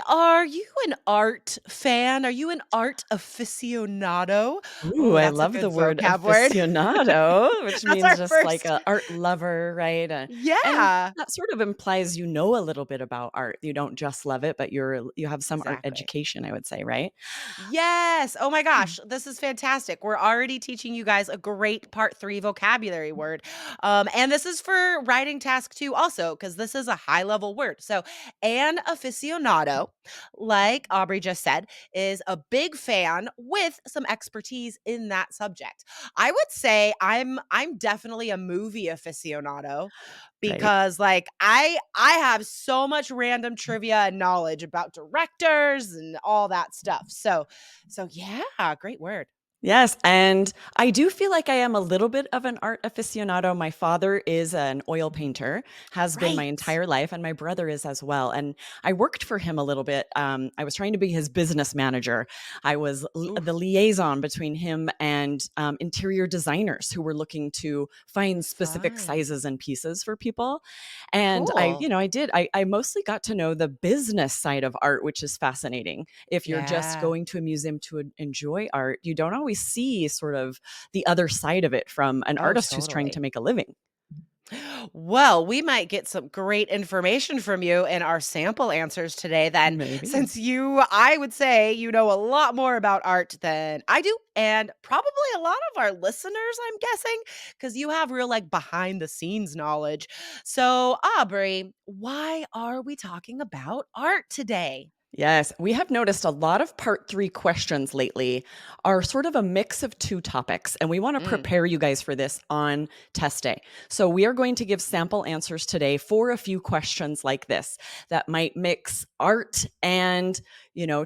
are you an art fan? Are you an art aficionado? Ooh, Oh, I that's a love the good word vocab word. aficionado, which That's means our just like first. a art lover, right? And Yeah, that sort of implies you know a little bit about art. You don't just love it, but you have some art exactly. education, I would say, right? Yes. Oh my Mm, gosh, this is fantastic. We're already teaching you guys a great part three vocabulary word. And this is for writing task two also, because this is a high level word. So, an aficionado, like Aubrey just said, is a big fan with some expertise in that subject. I would say I'm definitely a movie aficionado right. because like I have so much random trivia and knowledge about directors and all that stuff. So yeah, great word. Yes, and I do feel like I am a little bit of an art aficionado. My father is an oil painter, has been my Right. entire life, and my brother is as well. And I worked for him a little bit. I was trying to be his business manager. I was the Oof, liaison between him and interior designers who were looking to find specific fun. sizes and pieces for people. And Cool. I mostly got to know the business side of art, which is fascinating. If you're just Yeah. going to a museum to enjoy art, you don't always see sort of the other side of it from an Oh, artist who's trying to totally. make a living. Well, we might get some great information from you in our sample answers today, then, Maybe. since I would say, you know a lot more about art than I do, and probably a lot of our listeners, I'm guessing, because you have real, like, behind the scenes knowledge. So, Aubrey, why are we talking about art today? Yes, we have noticed a lot of part three questions lately are sort of a mix of two topics, and we want to Mm, prepare you guys for this on test day. So, we are going to give sample answers today for a few questions like this that might mix art and,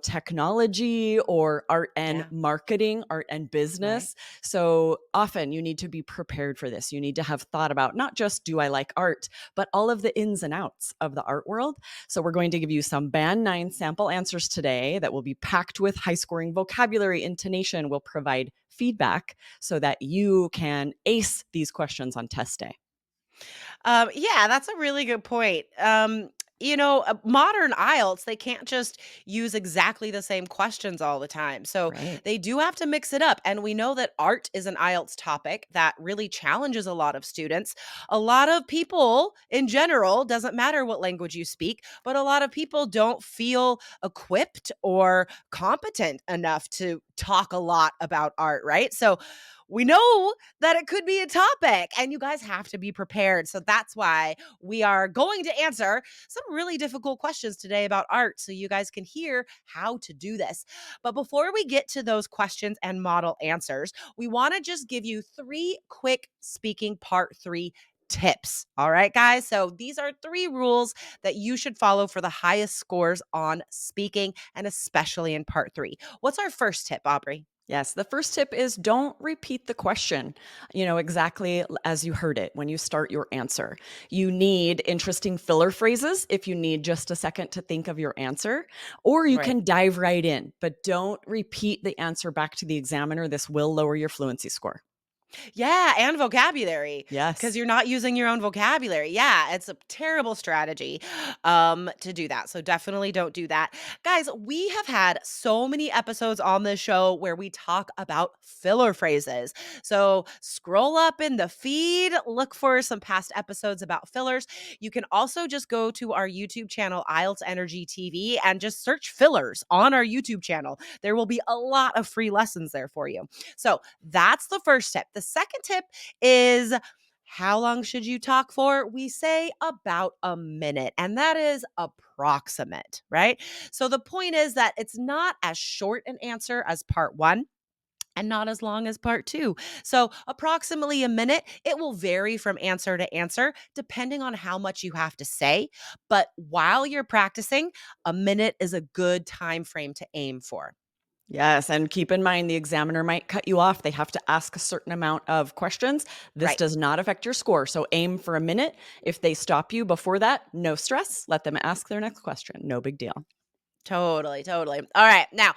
technology or art and yeah, marketing, art and right. business. So, often you need to be prepared for this. You need to have thought about not just do I like art, but all of the ins and outs of the art world. So, we're going to give you some Band 9 sample answers today that will be packed with high scoring vocabulary. Intonation will provide feedback so that you can ace these questions on test day. Yeah, that's a really good point. Modern IELTS, they can't just use exactly the same questions all the time. So Right. they do have to mix it up. And we know that art is an IELTS topic that really challenges a lot of students. A lot of people in general, doesn't matter what language you speak, but a lot of people don't feel equipped or competent enough to talk a lot about art, right? So we know that it could be a topic and you guys have to be prepared. So that's why we are going to answer some really difficult questions today about art so you guys can hear how to do this. But before we get to those questions and model answers, we want to just give you three quick speaking part three tips. All right, guys. So these are three rules that you should follow for the highest scores on speaking and especially in part three. What's our first tip, Aubrey? Yes, the first tip is don't repeat the question, exactly as you heard it when you start your answer. You need interesting filler phrases if you need just a second to think of your answer, or you Right. can dive right in, but don't repeat the answer back to the examiner. This will lower your fluency score. Yeah, and vocabulary, because 'cause Yes. you're not using your own vocabulary. Yeah, it's a terrible strategy, to do that, so definitely don't do that. Guys, we have had so many episodes on this show where we talk about filler phrases. So scroll up in the feed, look for some past episodes about fillers. You can also just go to our YouTube channel, IELTS Energy TV, and just search fillers on our YouTube channel. There will be a lot of free lessons there for you. So that's the first tip. The second tip is how long should you talk for? We say about a minute, and that is approximate, right? So the point is that it's not as short an answer as part one and not as long as part two. So, approximately a minute. It will vary from answer to answer depending on how much you have to say. But while you're practicing, a minute is a good time frame to aim for. Yes, and keep in mind the examiner might cut you off. They have to ask a certain amount of questions. This Right. does not affect your score. So aim for a minute. If they stop you before that, no stress. Let them ask their next question. No big deal. Totally, totally. All right. Now,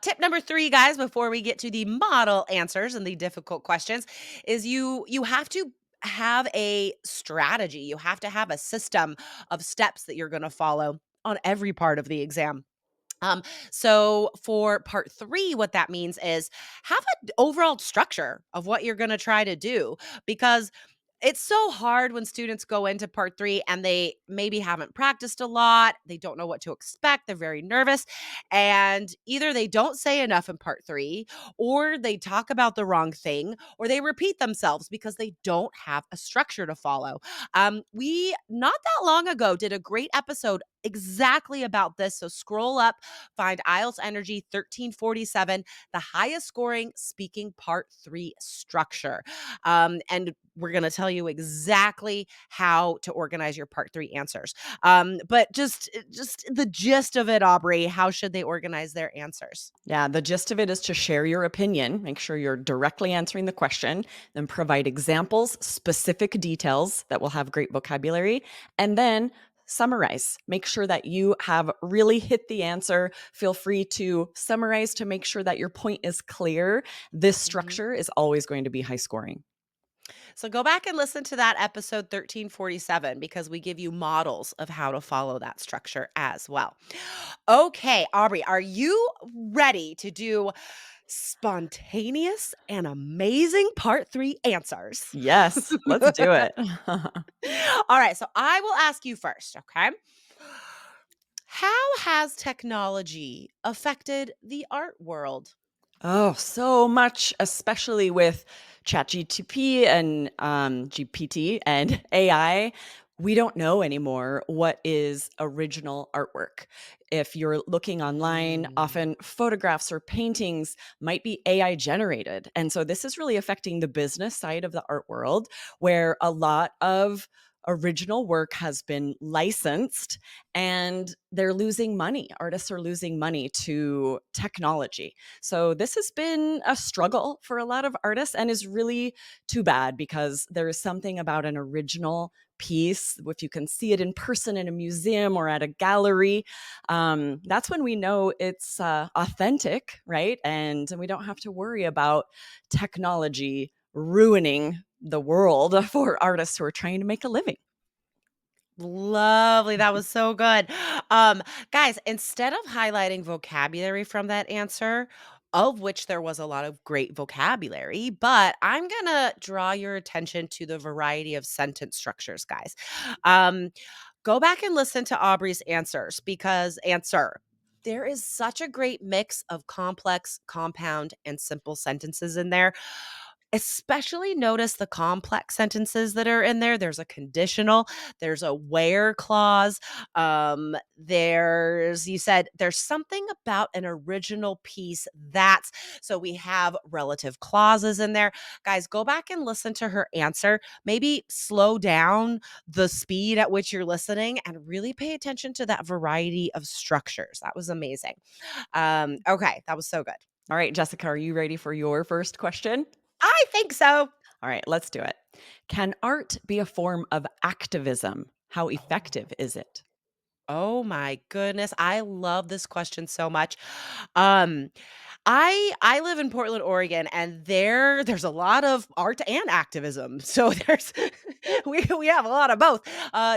tip number three, guys, before we get to the model answers and the difficult questions, is you have to have a strategy. You have to have a system of steps that you're going to follow on every part of the exam. Um, so for part 3, what that means is have an overall structure of what you're going to try to do, because it's so hard when students go into part 3 and they maybe haven't practiced a lot. They don't know what to expect. They're very nervous. And either they don't say enough in part 3, or they talk about the wrong thing, or they repeat themselves because they don't have a structure to follow. We not that long ago did a great episode exactly about this. So scroll up, find IELTS Energy 1347, the highest scoring speaking part 3 structure. And we're going to tell you exactly how to organize your part 3 answers. But just the gist of it, Aubrey, how should they organize their answers? Yeah, the gist of it is to share your opinion, make sure you're directly answering the question, then provide examples, specific details that will have great vocabulary, and then summarize. Make sure that you have really hit the answer. Feel free to summarize to make sure that your point is clear. This Mhm. structure is always going to be high scoring. So go back and listen to that episode 1347, because we give you models of how to follow that structure as well. Okay, Aubrey, are you ready to do spontaneous and amazing part 3 answers? Yes, let's do it. All right, so I will ask you first, okay? How has technology affected the art world? Oh, so much, especially with ChatGTP and GPT and AI. We don't know anymore what is original artwork. If you're looking online, Mm. often photographs or paintings might be AI generated. And so this is really affecting the business side of the art world, where a lot of original work has been licensed and they're losing money. Artists are losing money to technology. So this has been a struggle for a lot of artists and is really too bad, because there is something about an original piece. If you can see it in person in a museum or at a gallery, that's when we know it's authentic, right? And we don't have to worry about technology ruining the world for artists who are trying to make a living. Lovely, that was so good. Um, Guys, instead of highlighting vocabulary from that answer, of which there was a lot of great vocabulary, but I'm gonna draw your attention to the variety of sentence structures, guys. Um, Go back and listen to Aubrey's answers, because there is such a great mix of complex, compound, and simple sentences in there. Especially notice the complex sentences that are in there. There's a conditional, there's a where clause, you said there's something about an original piece that's, so we have relative clauses in there. Guys, go back and listen to her answer. Maybe slow down the speed at which you're listening and really pay attention to that variety of structures. That was amazing. Okay, that was so good. All right, Jessica, are you ready for your first question? I think so. All right, let's do it. Can art be a form of activism? How effective is it? Oh my goodness, I love this question so much. Um, I live in Portland, Oregon, and there's a lot of art and activism. So there's we have a lot of both.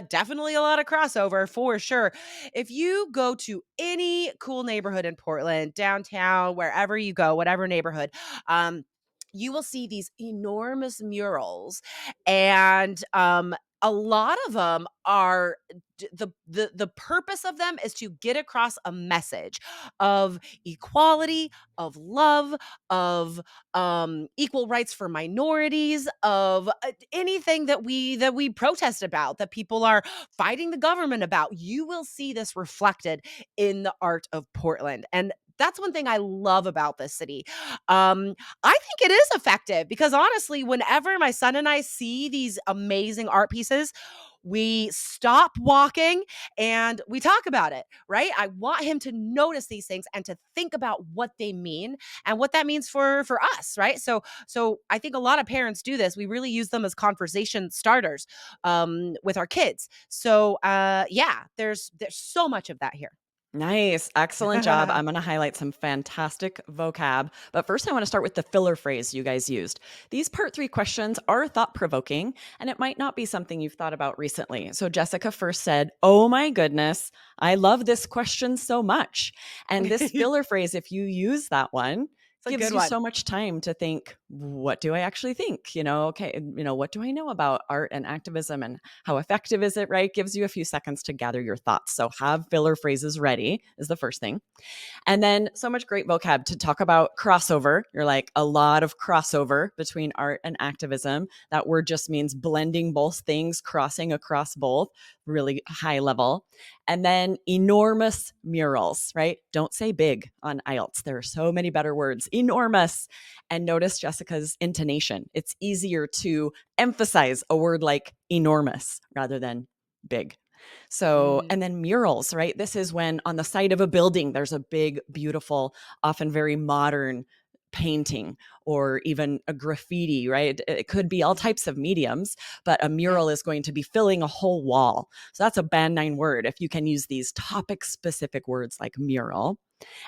Definitely a lot of crossover for sure. If you go to any cool neighborhood in Portland, downtown, wherever you go, whatever neighborhood, you will see these enormous murals, and a lot of them are the purpose of them is to get across a message of equality, of love, of equal rights for minorities, of anything that we protest about, that people are fighting the government about. You will see this reflected in the art of Portland, and that's one thing I love about this city. I think it is effective, because honestly, whenever my son and I see these amazing art pieces, we stop walking and we talk about it, right? I want him to notice these things and to think about what they mean and what that means for us, right? So I think a lot of parents do this. We really use them as conversation starters with our kids. So yeah, there's so much of that here. Nice. Excellent job. I'm going to highlight some fantastic vocab. But first, I want to start with the filler phrase you guys used. These part three questions are thought provoking, and it might not be something you've thought about recently. So, Jessica first said, "Oh my goodness, I love this question so much." And this It's filler phrase, if you use that one, a gives good you one. so much time to think, what do I actually think? Okay, what do I know about art and activism and how effective is it, right? Gives you a few seconds to gather your thoughts. So have filler phrases ready is the first thing. And then so much great vocab to talk about crossover. You're like a lot of crossover between art and activism. That word just means blending both things, crossing across both, really high level. And then enormous murals, right? Don't say big on IELTS. There are so many better words. Enormous. And notice Jessica's intonation. It's easier to emphasize a word like enormous rather than big. So, Mm, and then murals, right? This is when on the side of a building, there's a big, beautiful, often very modern painting or even a graffiti, right? It could be all mhm, types of mediums, but a yeah, mural is going to be filling a whole wall. So that's a band nine word if you can use these topic specific words like mural.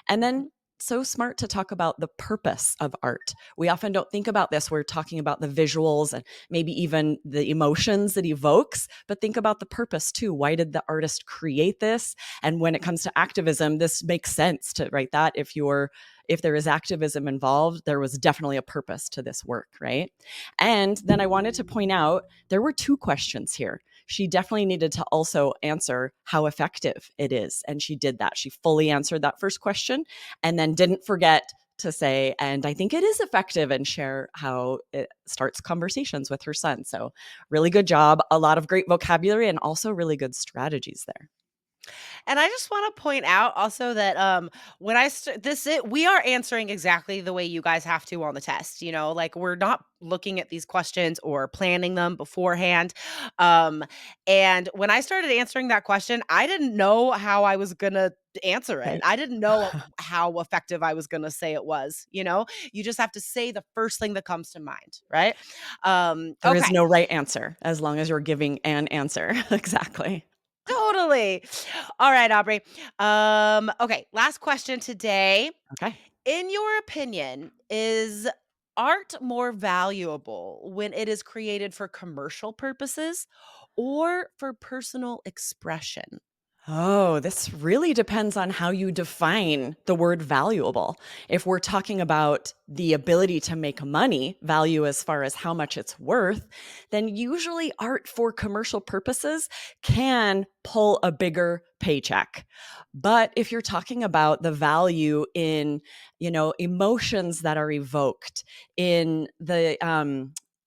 And mhm, then so smart to talk about the purpose of art. We often don't think about this. We're talking about the visuals and maybe even the emotions that evokes, but think about the purpose too. Why did the artist create this? And when it comes to activism, this makes sense to write that. If there is activism involved, there was definitely a purpose to this work, right? And then I wanted to point out there were two questions here. She definitely needed to also answer how effective it is. And she did that. She fully answered that first question and then didn't forget to say, and I think it is effective, and share how it starts conversations with her son. So, really good job. A lot of great vocabulary and also really good strategies there. And I just wanna point out also that, when I st this it we are answering exactly the way you guys have to on the test, like, we're not looking at these questions or planning them beforehand, um, and when I started answering that question, I didn't know how I was gonna answer it. Right. I didn't know how effective I was gonna say it was, you know? You just have to say the first thing that comes to mind, right? There is Okay. no right answer as long as you're giving an answer. Exactly. Totally. All right, Aubrey. Okay, last question today. Okay. In your opinion, is art more valuable when it is created for commercial purposes or for personal expression? Oh, this really depends on how you define the word valuable. If we're talking about the ability to make money, value as far as how much it's worth, then usually art for commercial purposes can pull a bigger paycheck. But if you're talking about the value in, emotions that are evoked, in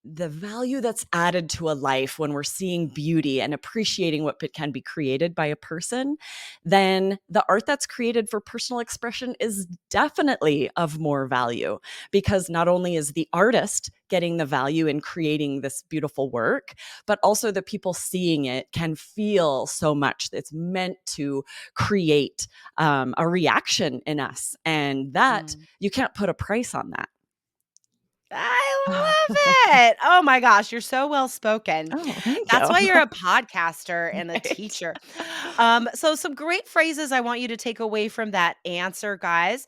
the value that's added to a life when we're seeing beauty and appreciating what can be created by a person, then the art that's created for personal expression is definitely of more value because not only is the artist getting the value in creating this beautiful work, but also the people seeing it can feel so much. It's meant to create a reaction in us. And that Mm. you can't put a price on I that. love it. Oh my gosh, you're so well spoken. Oh, thank That's you. why you're a podcaster and a Right. teacher. So some great phrases I want you to take away from that answer, guys.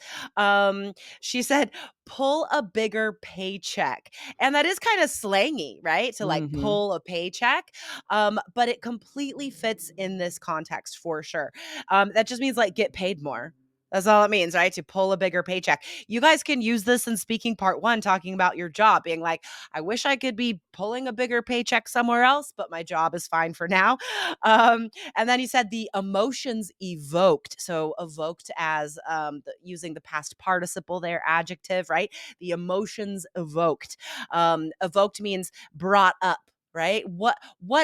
She said, pull a bigger paycheck. And that is kind of slangy, right? To like Mhm. pull a paycheck. But it completely fits in this context for sure. That just means like get paid more. That's all it means, right? To pull a bigger paycheck. You guys can use this in speaking part one, talking about your job, being like, I wish I could be pulling a bigger paycheck somewhere else, but my job is fine for now. And then he said the emotions evoked. So evoked as using the past participle there, adjective, right? The emotions evoked. Evoked means brought up, right? What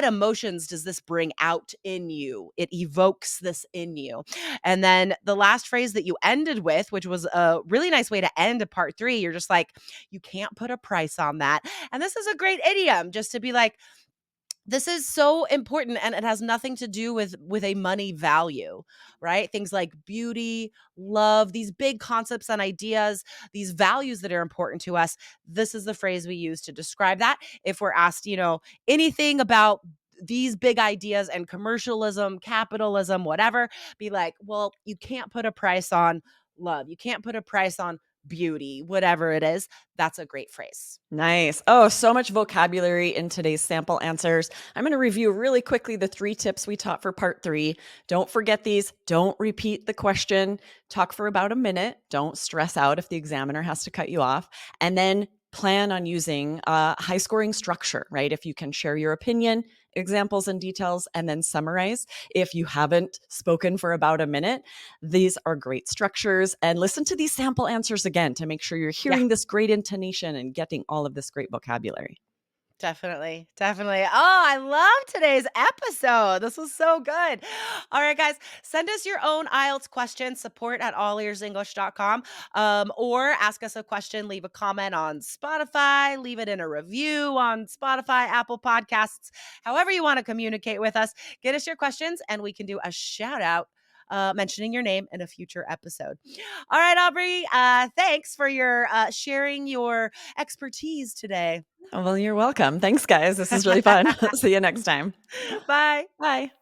emotions does this bring out in you? It evokes this in you. And then the last phrase that you ended with, which was a really nice way to end a part three, you're just like, you can't put a price on that. And this is a great idiom just to be like, this is so important and it has nothing to do with a money value, right? Things like beauty, love, these big concepts and ideas, these values that are important to us. This is the phrase we use to describe that. If we're asked, anything about these big ideas and commercialism, capitalism, whatever, be like, well, you can't put a price on love. You can't put a price on beauty, whatever it is. That's a great phrase. Nice. Oh, so much vocabulary in today's sample answers. I'm going to review really quickly the 3 tips we taught for part 3. Don't forget these. Don't repeat the question. Talk for about a minute. Don't stress out if the examiner has to cut you off. And then plan on using a high scoring structure, right? If you can share your opinion, examples and details, and then summarize. If you haven't spoken for about a minute, these are great structures. And listen to these sample answers again to make sure you're Yeah. hearing this great intonation and getting all of this great vocabulary. Definitely, definitely. Oh, I love today's episode. This was so good. All right, guys, send us your own IELTS question, support at allearsenglish.com, or ask us a question, leave a comment on Spotify, leave it in a review on Spotify, Apple Podcasts, however you want to communicate with us. Get us your questions, and we can do a shout out mentioning your name in a future episode. All right, Aubrey, thanks for your sharing your expertise today. Oh, well, you're welcome. Thanks, guys. This is really fun. See you next time. Bye. Bye.